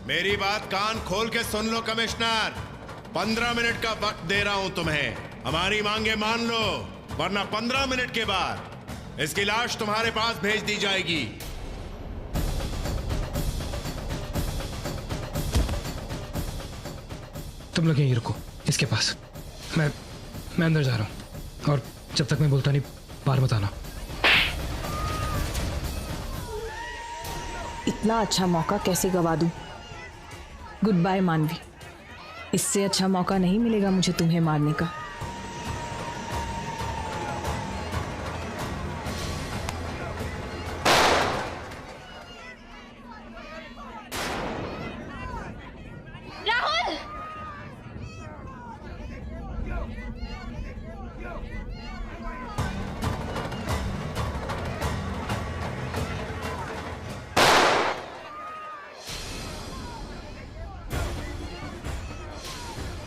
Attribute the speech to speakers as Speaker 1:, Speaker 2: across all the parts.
Speaker 1: मेरी बात कान खोल के सुन लो कमिश्नर। 15 मिनट का वक्त दे रहा हूं तुम्हें। हमारी मांगे मान लो, वरना 15 मिनट के बाद इसकी लाश तुम्हारे पास भेज दी जाएगी।
Speaker 2: तुम लोग यहीं रुको इसके पास। मैं अंदर जा रहा हूं, और जब तक मैं बोलता नहीं बाहर मत आना।
Speaker 3: इतना अच्छा मौका कैसे गवा दूं? गुड बाय मानवी। इससे अच्छा मौका नहीं मिलेगा मुझे तुम्हें मारने का।
Speaker 4: राहुल!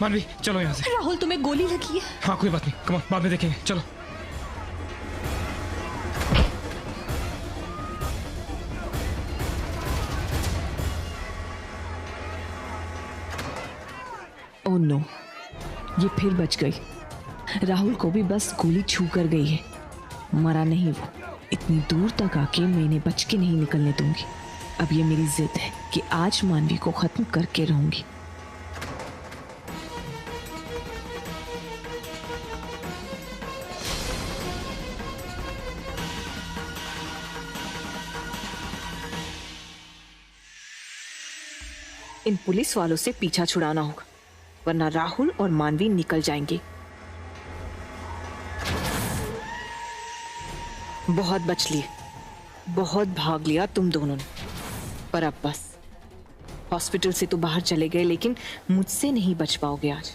Speaker 2: मानवी चलो यहाँ से।
Speaker 4: राहुल तुम्हें गोली लगी है?
Speaker 2: हाँ कोई बात नहीं, कम ऑन, बाद में देखेंगे, चलो।
Speaker 3: ओह नो, ये फिर बच गई। राहुल को भी बस गोली छू कर गई है, मरा नहीं वो। इतनी दूर तक आके मैं इन्हें बच के नहीं निकलने दूंगी। अब ये मेरी जिद है कि आज मानवी को खत्म करके रहूंगी। इन पुलिस वालों से पीछा छुड़ाना होगा, वरना राहुल और मानवी निकल जाएंगे। बहुत बच लिए, बहुत भाग लिया तुम दोनों ने, पर अब बस। हॉस्पिटल से तो बाहर चले गए, लेकिन मुझसे नहीं बच पाओगे आज।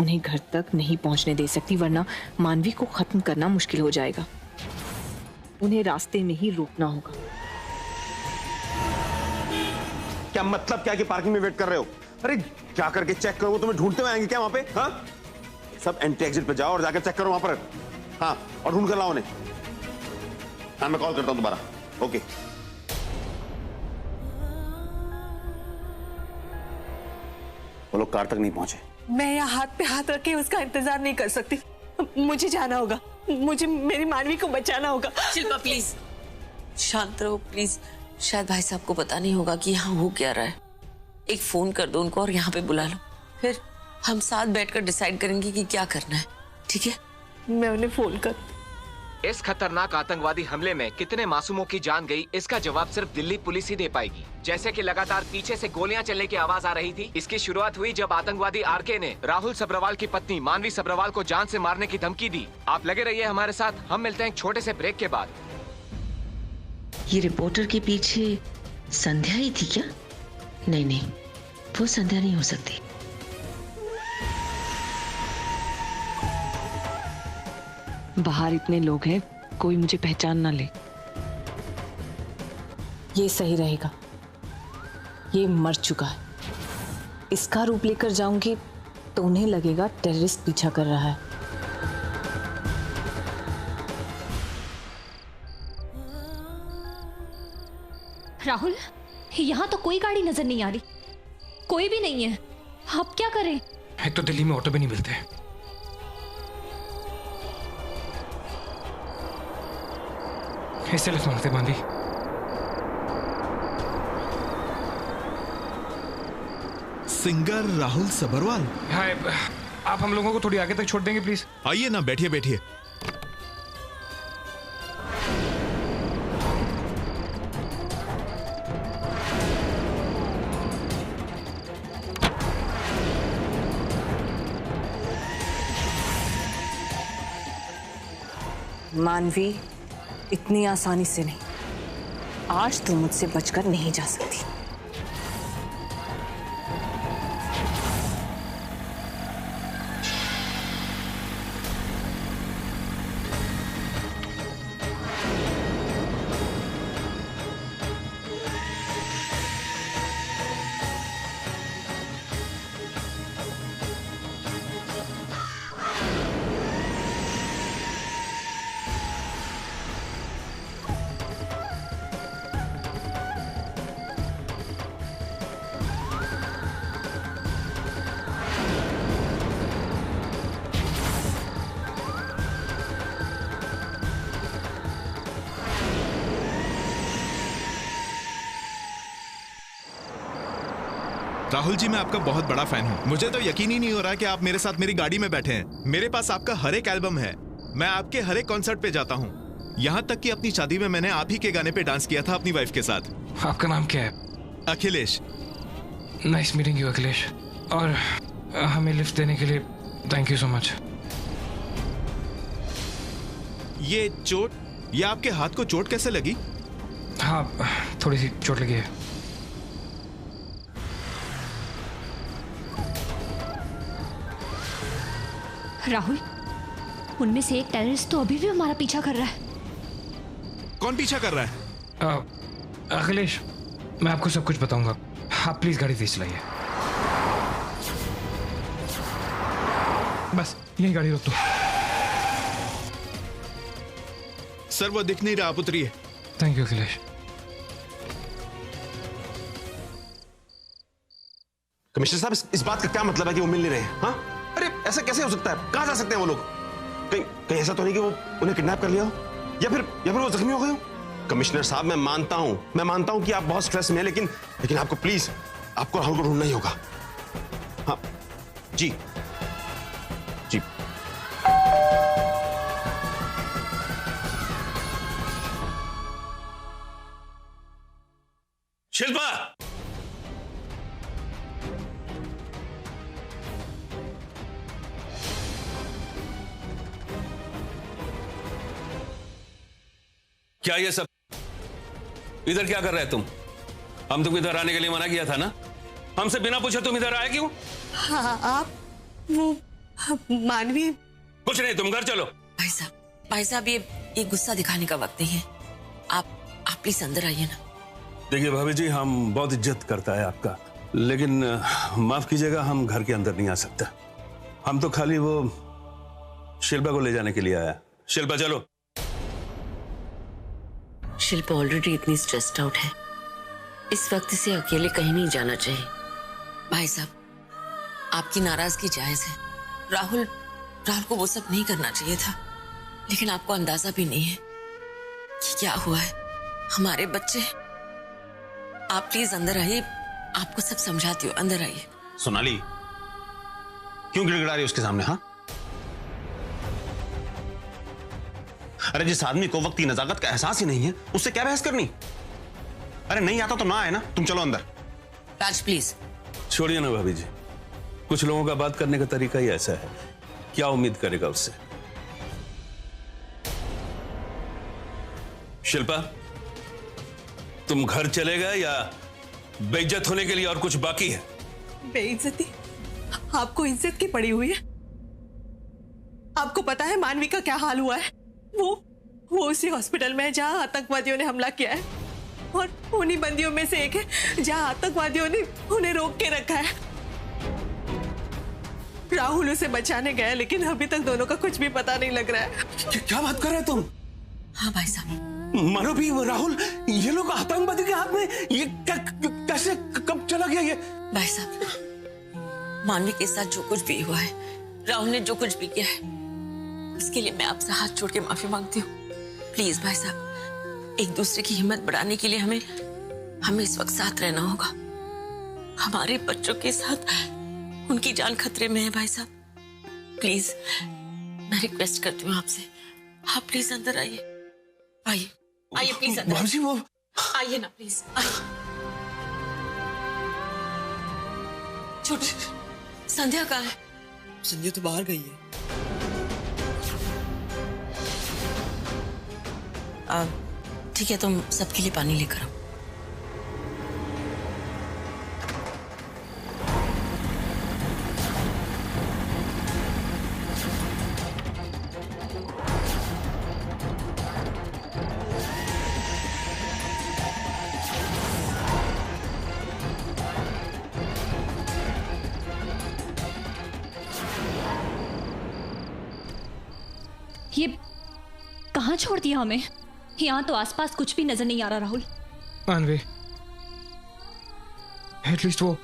Speaker 3: उन्हें घर तक नहीं पहुंचने दे सकती, वरना मानवी को खत्म करना मुश्किल हो जाएगा। उन्हें रास्ते में ही रोकना होगा।
Speaker 5: क्या मतलब क्या कि पार्किंग में वेट कर रहे हो? अरे जा करके चेक करो, वो तुम्हें ढूंढते हुए आएंगे क्या वहां पे? हाँ, सब एंटी एग्जिट पे जाओ और जाकर चेक करो वहां पर। हाँ, और ढूंढ कर लाओ उन्हें। हाँ, मैं कॉल करता हूं दोबारा। ओके। वो लोग कार तक नहीं पहुंचे।
Speaker 6: मैं यहाँ हाथ पे हाथ रखे उसका इंतजार नहीं कर सकती। मुझे जाना होगा, मुझे मेरी मानवी को बचाना होगा।
Speaker 7: शिल्पा प्लीज शांत रहो प्लीज। शायद भाई साहब को पता नहीं होगा कि यहाँ हो क्या रहा है। एक फोन कर दो उनको और यहाँ पे बुला लो, फिर हम साथ बैठकर डिसाइड करेंगे कि क्या करना है। ठीक है,
Speaker 6: मैं उन्हें फोन कर।
Speaker 8: इस खतरनाक आतंकवादी हमले में कितने मासूमों की जान गई, इसका जवाब सिर्फ दिल्ली पुलिस ही दे पाएगी। जैसे कि लगातार पीछे से गोलियां चलने की आवाज आ रही थी। इसकी शुरुआत हुई जब आतंकवादी आरके ने राहुल सब्रवाल की पत्नी मानवी सब्रवाल को जान से मारने की धमकी दी। आप लगे रहिए हमारे साथ, हम मिलते हैं एक छोटे से ब्रेक के बाद।
Speaker 7: ये रिपोर्टर के पीछे संध्या ही थी क्या? नहीं, वो संध्या नहीं हो सकती।
Speaker 3: बाहर इतने लोग हैं, कोई मुझे पहचान ना ले। ये सही रहेगा। ये मर चुका है, इसका रूप लेकर जाऊंगी तो उन्हें लगेगा टेररिस्ट पीछा कर रहा है।
Speaker 4: राहुल, यहाँ तो कोई गाड़ी नजर नहीं आ रही, कोई भी नहीं है। अब क्या करें?
Speaker 2: एक तो दिल्ली में ऑटो भी नहीं मिलते। ऐसे लिफ्ट मांगते मानवी।
Speaker 1: सिंगर राहुल सब्रवाल।
Speaker 2: हाय, आप हम लोगों को थोड़ी आगे तक छोड़ देंगे प्लीज?
Speaker 1: आइए ना, बैठिए बैठिए।
Speaker 3: मानवी, इतनी आसानी से नहीं। आज तुम मुझसे बचकर नहीं जा सकती।
Speaker 9: राहुल जी, मैं आपका बहुत बड़ा फैन हूँ। मुझे तो यकीन ही नहीं हो रहा कि आप मेरे साथ मेरी गाड़ी में बैठे हैं। मेरे पास आपका हर एक एल्बम है। मैं आपके हर एक कॉन्सर्ट पे जाता हूँ। यहाँ तक कि अपनी शादी में मैंने आप ही के गाने पे डांस किया था अपनी वाइफ के साथ।
Speaker 2: आपका नाम क्या है?
Speaker 9: Akhilesh.
Speaker 2: Nice meeting you Akhilesh. और हमें लिफ्ट देने के लिए थैंक यू सो मच।
Speaker 9: ये चोट, ये आपके हाथ को चोट कैसे लगी?
Speaker 2: हाँ, थोड़ी सी चोट लगी है।
Speaker 4: राहुल, उनमें से एक टेररिस्ट तो अभी भी हमारा पीछा कर रहा है।
Speaker 9: कौन पीछा कर रहा है?
Speaker 2: अखिलेश, मैं आपको सब कुछ बताऊंगा। आप प्लीज गाड़ी तेज चलाइए। बस यही गाड़ी रोक दो।
Speaker 9: सर, वो दिख नहीं रहा, आप उतरिए।
Speaker 2: Thank you Akhilesh.
Speaker 5: कमिश्नर साहब, इस बात का क्या मतलब है कि वो मिल नहीं रहे? हाँ, अरे ऐसा कैसे हो सकता है? कहां जा सकते हैं वो लोग? कहीं ऐसा तो नहीं कि वो उन्हें किडनैप कर लिया हो या फिर वो जख्मी हो गए हो? कमिश्नर साहब, मैं मानता हूं कि आप बहुत स्ट्रेस में हैं, लेकिन आपको प्लीज, आपको राहुल को ढूंढना ही होगा। हाँ जी जी।
Speaker 10: शिल्पा, क्या ये सब? इधर क्या कर रहे तुम? हम तुम इधर आने के लिए मना किया था ना? हमसे बिना पूछे तुम इधर आए क्यों?
Speaker 6: हाँ, आप वो मानवी।
Speaker 10: कुछ नहीं, तुम घर चलो।
Speaker 7: भाई साहब, ये गुस्सा दिखाने का वक्त नहीं है। आप प्लीज अंदर आइए ना।
Speaker 10: देखिए भाभी जी, हम बहुत इज्जत करता है आपका, लेकिन माफ कीजिएगा, हम घर के अंदर नहीं आ सकते। हम तो खाली वो शिल्पा को ले जाने के लिए आया। शिल्पा चलो।
Speaker 7: शिल्पा ऑलरेडी इतनी स्ट्रेस्ड आउट है, इस वक्त से अकेले कहीं नहीं जाना चाहिए। भाई साहब, आपकी नाराजगी जायज है। राहुल को वो सब नहीं करना चाहिए था, लेकिन आपको अंदाजा भी नहीं है कि क्या हुआ है। हमारे बच्चे, आप प्लीज अंदर आइए, आपको सब समझाती हूँ। अंदर आइए।
Speaker 5: सोनाली, क्यों गिड़गिड़ा रही है उसके सामने? हाँ, अरे जिस आदमी को वक्त की नजाकत का एहसास ही नहीं है, उससे क्या बहस करनी? अरे नहीं आता तो ना आए ना, तुम चलो अंदर।
Speaker 7: राज प्लीज।
Speaker 10: छोड़िए ना भाभी जी, कुछ लोगों का बात करने का तरीका ही ऐसा है, क्या उम्मीद करेगा उससे। शिल्पा, तुम घर चले गए या बेइज्जत होने के लिए और कुछ बाकी है?
Speaker 6: बेइज्जती? आपको इज्जत की पड़ी हुई है। आपको पता है मानवी का क्या हाल हुआ है? वो उसी हॉस्पिटल में है जहां आतंकवादियों ने हमला किया है, और उन्हीं बंदियों में से एक है जहां आतंकवादियों ने उन्हें रोक के रखा है। राहुल उसे बचाने गया, लेकिन अभी तक दोनों का कुछ भी पता नहीं लग रहा है।
Speaker 10: क्या बात कर रहे हो तुम?
Speaker 7: हाँ भाई साहब।
Speaker 10: मानो भी वो राहुल, ये लोग आतंकवादी के हाथ में, ये कैसे, कब चला गया ये?
Speaker 7: भाई साहब, मानवी के साथ जो कुछ भी हुआ है, राहुल ने जो कुछ भी किया है, उसके लिए मैं आपसे हाथ जोड़ के माफी मांगती हूँ। प्लीज भाई साहब, एक दूसरे की हिम्मत बढ़ाने के लिए हमें इस वक्त साथ रहना होगा। हमारे बच्चों के साथ उनकी जान खतरे में है। भाई साहब प्लीज, मैं रिक्वेस्ट करती हूँ आपसे, आप प्लीज अंदर आइए। आइए प्लीज अंदर।
Speaker 10: भाभी जी, वो
Speaker 7: आइए ना प्लीज, आइए। छोटी संध्या कहाँ है?
Speaker 11: संध्या तो बाहर गई है।
Speaker 7: ठीक है, तुम सबके लिए पानी लेकर आओ।
Speaker 4: ये कहाँ छोड़ दिया हमें? यहाँ तो आसपास कुछ भी नजर नहीं आ रहा। राहुल,
Speaker 2: मानवी, एटलीस्ट वो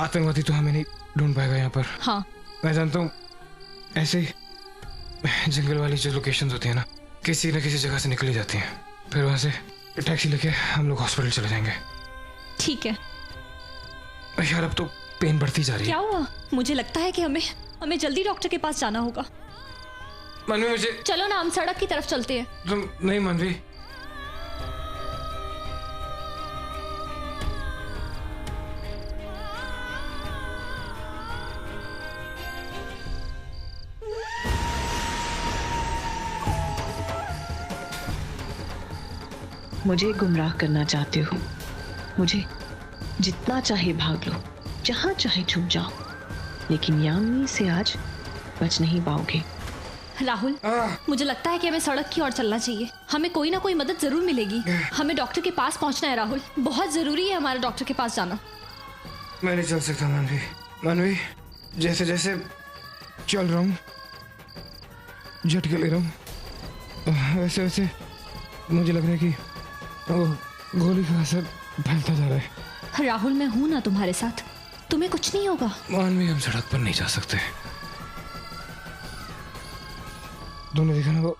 Speaker 2: आतंकवादी तो हमें नहीं ढूंढ पाएगा यहाँ पर।
Speaker 4: हाँ,
Speaker 2: मैं जानता हूँ, ऐसे ही जंगल वाली जो लोकेशंस होती है ना, किसी न किसी जगह से निकली जाती हैं, फिर वहां से टैक्सी लेके हम लोग हॉस्पिटल चले जाएंगे।
Speaker 4: ठीक है।
Speaker 2: यार अब तो पेन बढ़ती जा रही
Speaker 4: क्या
Speaker 2: है।
Speaker 4: हुआ? मुझे लगता है कि हमें जल्दी डॉक्टर के पास जाना होगा।
Speaker 2: मानवी मुझे
Speaker 4: चलो ना, हम सड़क की तरफ चलते हैं।
Speaker 2: तुम नहीं मानवी।
Speaker 3: मुझे गुमराह करना चाहते हो? मुझे जितना चाहे भाग लो, जहां चाहे छुप जाओ, लेकिन यामिनी से आज बच नहीं पाओगे।
Speaker 4: राहुल, मुझे लगता है कि हमें सड़क की ओर चलना चाहिए। हमें कोई ना कोई मदद जरूर मिलेगी। हमें डॉक्टर के पास पहुंचना है राहुल, बहुत जरूरी है हमारे डॉक्टर के पास जाना।
Speaker 2: मैं नहीं चल सकता मानवी। मानवी, जैसे जैसे चल रहा हूँ, झटके ले रहा हूँ, वैसे वैसे मुझे लग रहा है कि वो गोली का असर फैलता जा रहा है।
Speaker 4: राहुल, मैं हूं ना तुम्हारे साथ, तुम्हें कुछ नहीं होगा।
Speaker 2: मानवी, हम सड़क पर नहीं जा सकते। तुमने देखा ना वो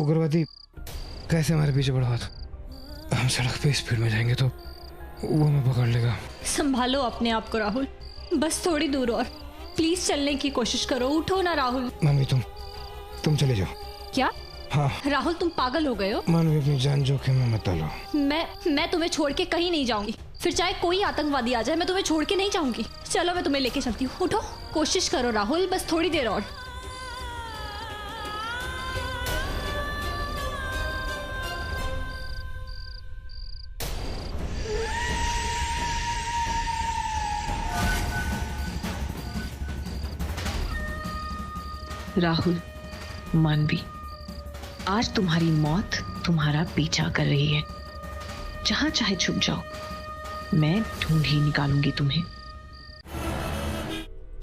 Speaker 2: उग्रवादी कैसे हमारे पीछे बढ़ा था। हम सड़क पे स्पीड में जाएंगे तो वो हमें पकड़ लेगा।
Speaker 4: संभालो अपने आप को राहुल, बस थोड़ी दूर और। प्लीज चलने की कोशिश करो, उठो ना राहुल।
Speaker 2: मानवी, तुम चले जाओ।
Speaker 4: क्या?
Speaker 2: हाँ।
Speaker 4: राहुल, तुम पागल हो गए हो?
Speaker 2: मानवी, अपनी जान जोखिम में मत डालो।
Speaker 4: मैं तुम्हें छोड़ के कहीं नहीं जाऊंगी। फिर चाहे कोई आतंकवादी आ जाए, मैं तुम्हें छोड़ के नहीं जाऊंगी। चलो, मैं तुम्हें लेके चलती हूँ। उठो, कोशिश करो राहुल, बस थोड़ी देर और।
Speaker 3: राहुल, मानवी, आज तुम्हारी मौत तुम्हारा पीछा कर रही है। जहां चाहे छुप जाओ, मैं ढूंढ ही निकालूंगी तुम्हें।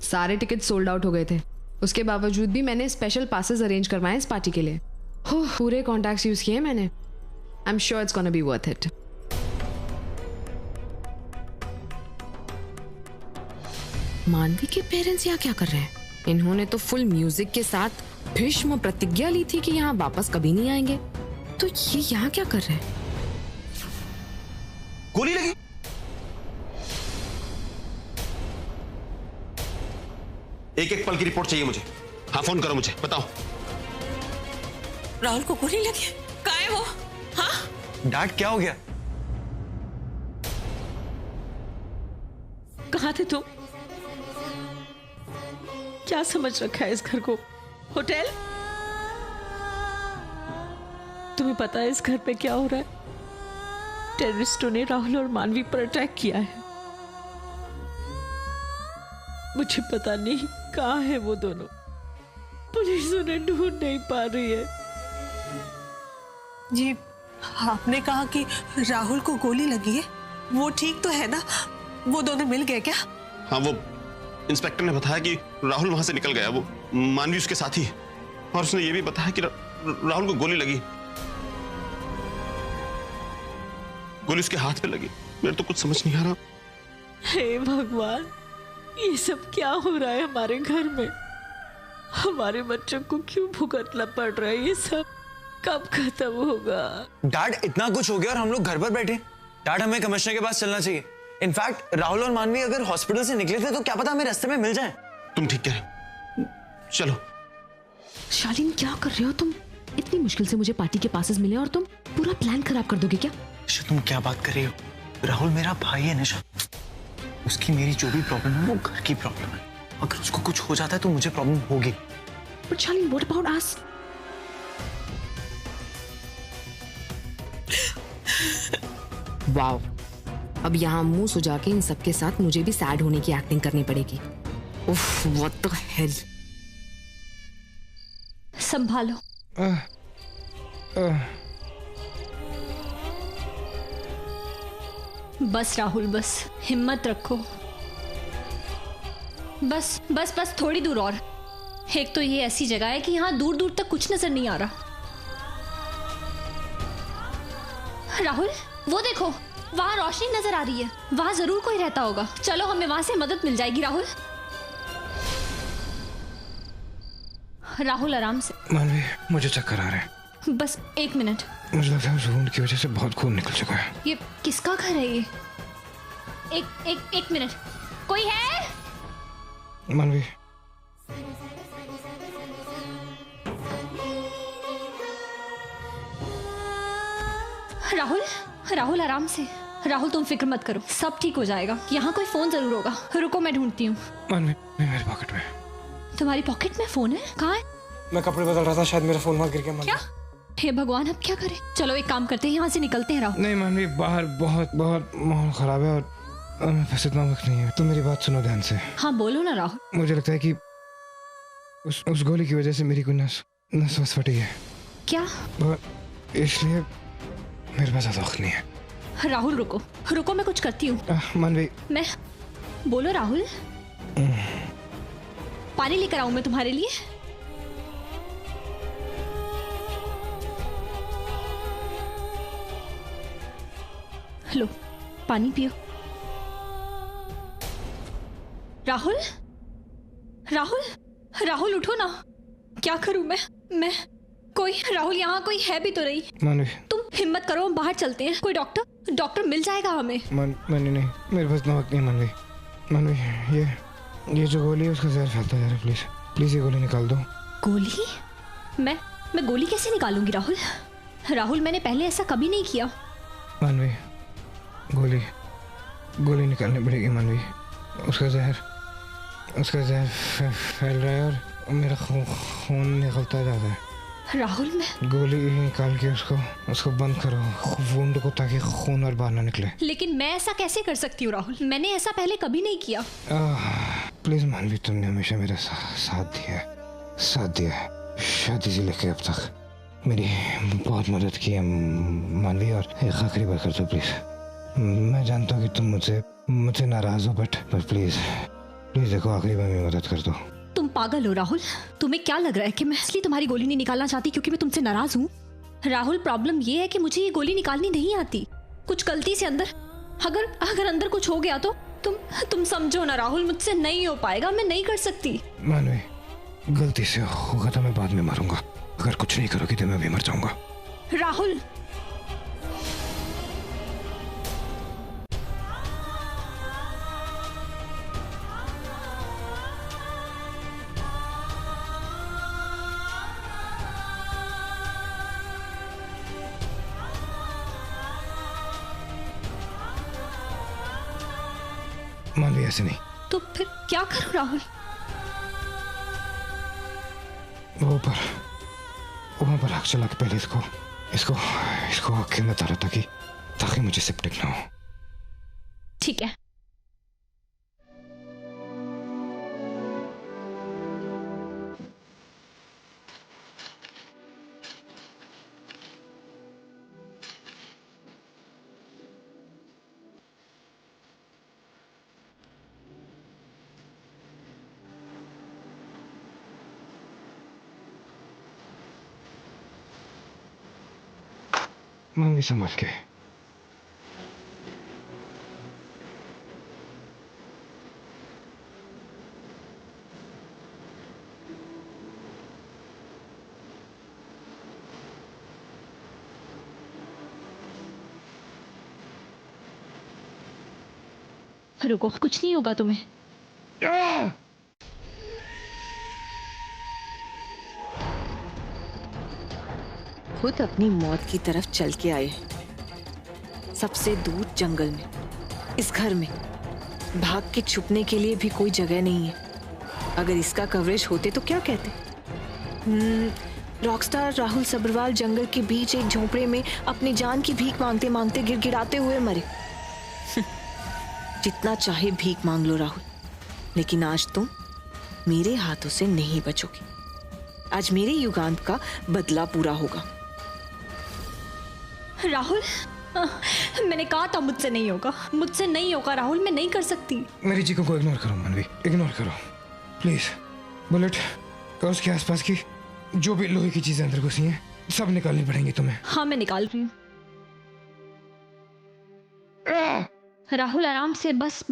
Speaker 12: सारे टिकट सोल्ड आउट हो गए थे, उसके बावजूद भी मैंने स्पेशल पासेस अरेंज करवाए इस पार्टी के लिए। पूरे कॉन्टैक्ट्स यूज किए मैंने। I am sure it's gonna be worth it. मानवी के पेरेंट्स यहाँ क्या कर रहे हैं? इन्होंने तो फुल म्यूजिक के साथ भीष्म प्रतिज्ञा ली थी कि यहाँ वापस कभी नहीं आएंगे, तो ये यहाँ क्या कर रहे हैं?
Speaker 5: गोली लगी? एक एक पल की रिपोर्ट चाहिए मुझे। हाँ, फोन करो मुझे, बताओ।
Speaker 6: राहुल को गोली लगी? कहाँ है वो? हाँ?
Speaker 11: डैड, क्या हो गया?
Speaker 6: कहाँ थे तुम? क्या समझ रखा है इस घर को? होटल? तुम्हें पता है इस घर पे क्या हो रहा है? टेररिस्टों ने राहुल और मानवी पर अटैक किया है। मुझे पता नहीं कहाँ है वो दोनों। पुलिस उन्हें ढूंढ नहीं पा रही है। जी, आपने कहा कि राहुल को गोली लगी है, वो ठीक तो है ना? वो दोनों मिल गए क्या?
Speaker 5: हाँ, वो इंस्पेक्टर ने बताया कि राहुल वहां से निकल गया, वो मानवी उसके साथी है, और उसने ये भी बताया कि राहुल को गोली लगी। गोली उसके हाथ पे लगी। मेरे तो कुछ समझ नहीं आ रहा।
Speaker 6: हे भगवान, ये सब क्या हो रहा है हमारे घर में? हमारे बच्चों को क्यों भुगतना पड़ रहा है? ये सब कब खत्म होगा?
Speaker 11: डैड, इतना कुछ हो गया और हम लोग घर पर बैठे। डैड, हमें कमिश्नर के पास चलना चाहिए। इनफैक्ट राहुल और मानवी अगर हॉस्पिटल से निकले थे तो क्या पता हमें रास्ते में मिल जाए।
Speaker 5: तुम ठीक कह रहे, चलो।
Speaker 12: शालीन, क्या कर रहे हो तुम? इतनी मुश्किल से मुझे पार्टी के पासेस मिले और तुम पूरा प्लान खराब कर दोगे क्या?
Speaker 11: तुम क्या बात कर रही हो? राहुल मेरा भाई है निशा। उसकी मेरी जो भी प्रॉब्लम है वो घर की प्रॉब्लम है। अगर उसको कुछ हो जाता है तो मुझे प्रॉब्लम होगी।
Speaker 12: But Shaleen, what about us? Wow, अब यहाँ मुंह सुजा के इन सबके साथ मुझे भी सैड होने की एक्टिंग करनी पड़ेगी। उफ, what the hell?
Speaker 4: संभालो। बस राहुल, बस हिम्मत रखो। बस बस बस थोड़ी दूर और। एक तो ये ऐसी जगह है कि यहाँ दूर दूर तक कुछ नजर नहीं आ रहा। राहुल, वो देखो, वहां रोशनी नजर आ रही है। वहां जरूर कोई रहता होगा। चलो, हमें वहां से मदद मिल जाएगी। राहुल, राहुल आराम से।
Speaker 2: मानवी, मुझे चक्कर आ रहे हैं।
Speaker 4: बस एक मिनट।
Speaker 2: मुझे लगता है उस वुंड की वजह से बहुत खून निकल चुका है।
Speaker 4: ये किसका घर है? ये एक मिनट, कोई है?
Speaker 2: मानवी,
Speaker 4: राहुल, राहुल आराम से। राहुल तुम फिक्र मत करो, सब ठीक हो जाएगा। यहाँ कोई फोन जरूर होगा, रुको मैं ढूंढती हूँ।
Speaker 2: मानवी, मेरे पॉकेट में।
Speaker 4: तुम्हारी पॉकेट में फोन है? कहाँ है?
Speaker 2: मैं कपड़े बदल रहा था, शायद मेरा फोन वहां गिर गया।
Speaker 4: क्या? हे भगवान, अब क्या करें? चलो एक काम करते हैं, यहाँ से निकलते हैं। राहुल
Speaker 2: नहीं मानवी, बाहर बहुत बहुत माहौल खराब है और मेरे पास इतना वक्त नहीं है। तुम मेरी बात सुनो ध्यान से।
Speaker 4: हाँ बोलो ना राहुल।
Speaker 2: मुझे लगता है कि उस गोली की वजह से मेरी कोई नस फटी है।
Speaker 4: क्या?
Speaker 2: इसलिए मेरे पास ज्यादा वक्त नहीं है।
Speaker 4: राहुल रुको रुको, मैं कुछ करती हूँ।
Speaker 2: मानवी,
Speaker 4: मैं बोलो राहुल। पानी लेकर आऊं मैं तुम्हारे लिए? लो पानी पियो। राहुल, राहुल, राहुल उठो ना। क्या करूं मैं कोई, राहुल यहाँ कोई है भी तो नहीं।
Speaker 2: मानवी,
Speaker 4: तुम हिम्मत करो, हम बाहर चलते हैं। कोई डॉक्टर मिल जाएगा हमें।
Speaker 2: नहीं, मेरे पास इतना वक्त नहीं। मानवी, ये जो गोली है उसका जहर फैलता जा रहा है। प्लीज ये गोली निकाल दो।
Speaker 4: गोली? मैं गोली कैसे निकालूंगी राहुल? राहुल मैंने पहले ऐसा कभी नहीं किया।
Speaker 2: मानवी, गोली निकालनी पड़ेगी मानवी। उसका जहर फैल रहा है और मेरा खून निकलता जा रहा है।
Speaker 4: राहुल, मैं
Speaker 2: गोली निकाल के उसको बंद करो वुंड को, ताकि खून और बाहर ना निकले।
Speaker 4: लेकिन मैं ऐसा कैसे कर सकती हूँ राहुल? मैंने ऐसा पहले कभी नहीं किया।
Speaker 2: प्लीज मानवी, तुमने हमेशा मेरा साथ दिया है। शादी से लेकर अब तक मेरी बहुत मदद की है मानवी। और एक आखिरी बार कर दो प्लीज। मैं जानता हूँ कि तुम मुझसे नाराज हो, बट प्लीज देखो, आखिरी बार मेरी मदद कर दो।
Speaker 4: तुम पागल हो राहुल? तुम्हें क्या लग रहा है कि मैं इसलिए तुम्हारी गोली नहीं निकालना चाहती क्योंकि मैं तुमसे नाराज हूँ? राहुल, प्रॉब्लम ये है कि मुझे ये गोली निकालनी नहीं आती। कुछ गलती से अंदर, अगर अंदर कुछ हो गया तो तुम समझो ना राहुल, मुझसे नहीं हो पाएगा। मैं नहीं कर सकती।
Speaker 2: मानवी, गलती से होगा तो मैं बाद में मारूंगा। अगर कुछ नहीं करोगी तो मैं भी मर जाऊंगा।
Speaker 4: राहुल,
Speaker 2: मानवी, ऐसे नहीं।
Speaker 4: तो फिर क्या करूं राहुल?
Speaker 2: वहां पर आग चला के पहले इसको आग के अंदर उतारा ताकि मुझे सेप्टिक ना हो।
Speaker 4: ठीक है।
Speaker 2: मानवी, समझ के।
Speaker 4: रुको, कुछ नहीं होगा तुम्हें।
Speaker 3: खुद अपनी मौत की तरफ चल के आए, सबसे दूर जंगल में, इस घर में भाग के छुपने के लिए भी कोई जगह नहीं है। अगर इसका कवरेज होते तो क्या कहते? रॉकस्टार राहुल सब्रवाल जंगल के बीच एक झोंपड़े में अपनी जान की भीख मांगते मांगते गिड़गिड़ाते हुए मरे। जितना चाहे भीख मांग लो राहुल, लेकिन आज तुम मेरे हाथों से नहीं बचोगे। आज मेरे युगांत का बदला पूरा होगा।
Speaker 4: राहुल, मैंने कहा था मुझसे नहीं होगा राहुल, मैं नहीं कर सकती।
Speaker 2: मेरी चीखों को इग्नोर करो मानवी, इग्नोर करो प्लीज। बुलेट और उसके आसपास की जो भी लोहे की चीजें अंदर घुसी हैं सब निकालनी पड़ेंगी तुम्हें।
Speaker 4: हाँ, मैं निकाल रही हूँ। राहुल आराम से, बस